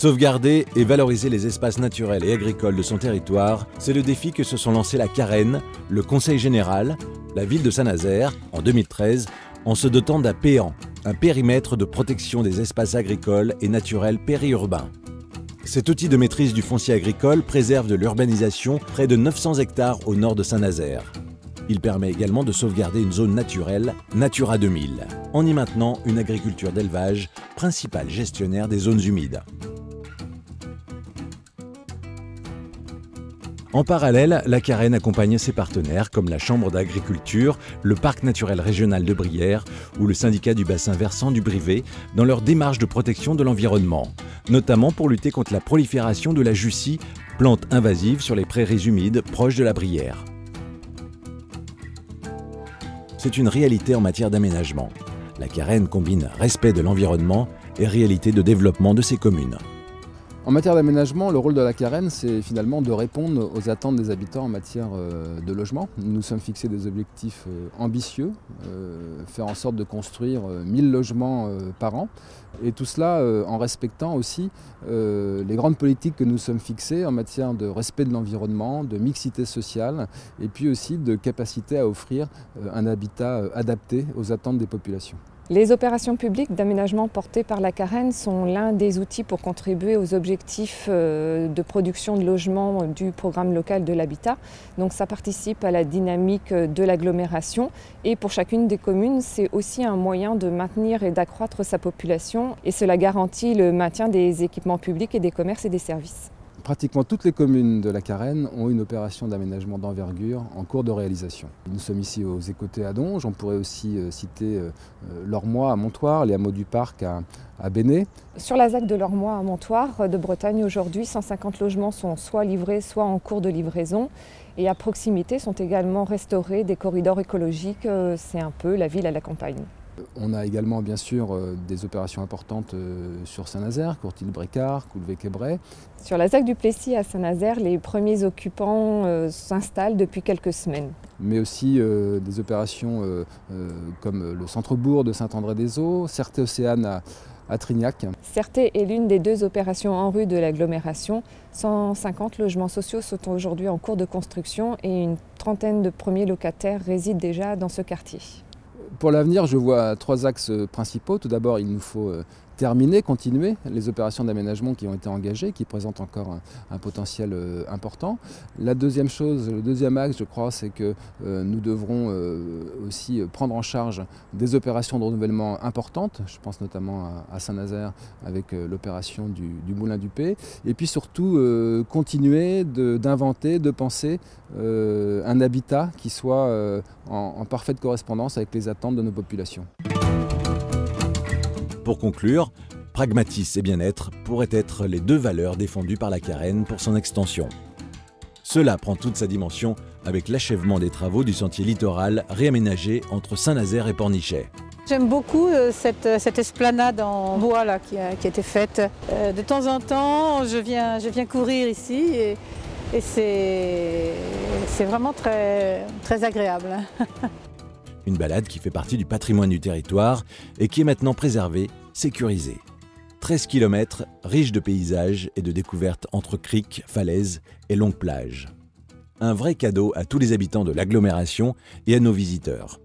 Sauvegarder et valoriser les espaces naturels et agricoles de son territoire, c'est le défi que se sont lancés la Carène, le Conseil général, la ville de Saint-Nazaire, en 2013, en se dotant d'un PEAN, un périmètre de protection des espaces agricoles et naturels périurbains. Cet outil de maîtrise du foncier agricole préserve de l'urbanisation près de 900 hectares au nord de Saint-Nazaire. Il permet également de sauvegarder une zone naturelle, Natura 2000, en y maintenant une agriculture d'élevage, principal gestionnaire des zones humides. En parallèle, la Carène accompagne ses partenaires comme la Chambre d'agriculture, le Parc naturel régional de Brière ou le syndicat du bassin versant du Brivet dans leur démarche de protection de l'environnement, notamment pour lutter contre la prolifération de la jussie, plante invasive sur les prairies humides proches de la Brière. C'est une réalité en matière d'aménagement. La Carène combine respect de l'environnement et réalité de développement de ses communes. En matière d'aménagement, le rôle de la Carène, c'est finalement de répondre aux attentes des habitants en matière de logement. Nous nous sommes fixés des objectifs ambitieux, faire en sorte de construire 1000 logements par an. Et tout cela en respectant aussi les grandes politiques que nous sommes fixées en matière de respect de l'environnement, de mixité sociale et puis aussi de capacité à offrir un habitat adapté aux attentes des populations. Les opérations publiques d'aménagement portées par la Carène sont l'un des outils pour contribuer aux objectifs de production de logements du programme local de l'habitat. Donc ça participe à la dynamique de l'agglomération et pour chacune des communes, c'est aussi un moyen de maintenir et d'accroître sa population et cela garantit le maintien des équipements publics et des commerces et des services. Pratiquement toutes les communes de la Carène ont une opération d'aménagement d'envergure en cours de réalisation. Nous sommes ici aux Écotés à Donge, on pourrait aussi citer Lormois à Montoire, les hameaux du Parc à Béné. Sur la ZAC de Lormois à Montoire de Bretagne aujourd'hui, 150 logements sont soit livrés, soit en cours de livraison. Et à proximité sont également restaurés des corridors écologiques, c'est un peu la ville à la campagne. On a également bien sûr des opérations importantes sur Saint-Nazaire, Courtil-Brécart, Coulvey-Québray. Sur la ZAC du Plessis à Saint-Nazaire, les premiers occupants s'installent depuis quelques semaines. Mais aussi des opérations comme le centre-bourg de Saint-André-des-Eaux, Certé-Océane à Trignac. Certé est l'une des deux opérations en rue de l'agglomération. 150 logements sociaux sont aujourd'hui en cours de construction et une trentaine de premiers locataires résident déjà dans ce quartier. Pour l'avenir, je vois trois axes principaux. Tout d'abord, il nous faut continuer les opérations d'aménagement qui ont été engagées, qui présentent encore un potentiel important. La deuxième chose, le deuxième axe, je crois, c'est que nous devrons aussi prendre en charge des opérations de renouvellement importantes. Je pense notamment à Saint-Nazaire avec l'opération du Moulin du Pé. Et puis surtout, continuer d'inventer, de penser un habitat qui soit en parfaite correspondance avec les attentes de nos populations. Pour conclure, pragmatisme et bien-être pourraient être les deux valeurs défendues par la Carène pour son extension. Cela prend toute sa dimension avec l'achèvement des travaux du sentier littoral réaménagé entre Saint-Nazaire et Pornichet. J'aime beaucoup cette esplanade en bois là, qui a été faite. De temps en temps, je viens courir ici et c'est vraiment très, très agréable. Une balade qui fait partie du patrimoine du territoire et qui est maintenant préservée, sécurisée. 13 km riches de paysages et de découvertes entre criques, falaises et longues plages. Un vrai cadeau à tous les habitants de l'agglomération et à nos visiteurs.